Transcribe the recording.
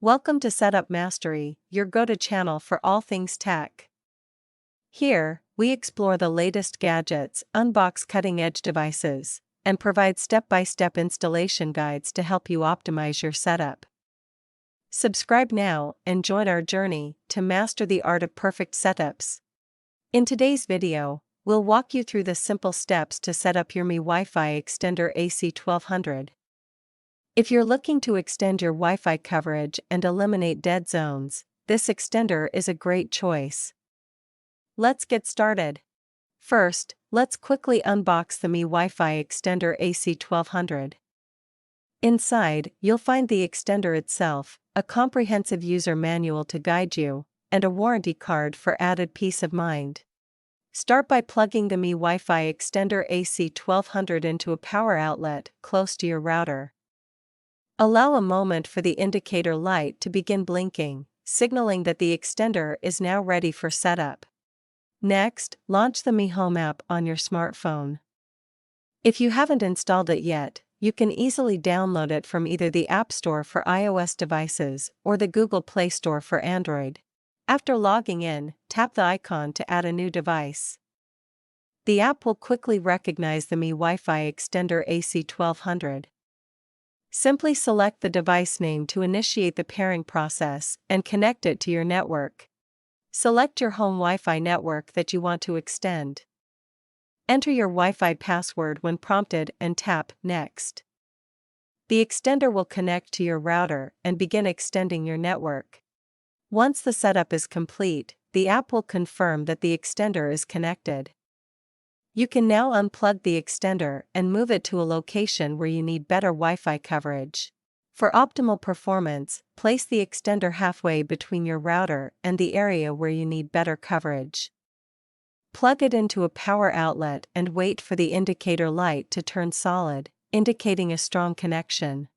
Welcome to Setup Mastery, your go-to channel for all things tech. Here, we explore the latest gadgets, unbox cutting-edge devices, and provide step-by-step installation guides to help you optimize your setup. Subscribe now and join our journey to master the art of perfect setups. In today's video, we'll walk you through the simple steps to set up your Mi WiFi Extender AC1200. If you're looking to extend your Wi-Fi coverage and eliminate dead zones, this extender is a great choice. Let's get started. First, let's quickly unbox the Mi WiFi Extender AC1200. Inside, you'll find the extender itself, a comprehensive user manual to guide you, and a warranty card for added peace of mind. Start by plugging the Mi WiFi Extender AC1200 into a power outlet close to your router. Allow a moment for the indicator light to begin blinking, signaling that the extender is now ready for setup. Next, launch the Mi Home app on your smartphone. If you haven't installed it yet, you can easily download it from either the App Store for iOS devices or the Google Play Store for Android. After logging in, tap the icon to add a new device. The app will quickly recognize the Mi WiFi Extender AC1200. Simply select the device name to initiate the pairing process and connect it to your network. Select your home Wi-Fi network that you want to extend. Enter your Wi-Fi password when prompted and tap Next. The extender will connect to your router and begin extending your network. Once the setup is complete, the app will confirm that the extender is connected. You can now unplug the extender and move it to a location where you need better Wi-Fi coverage. For optimal performance, place the extender halfway between your router and the area where you need better coverage. Plug it into a power outlet and wait for the indicator light to turn solid, indicating a strong connection.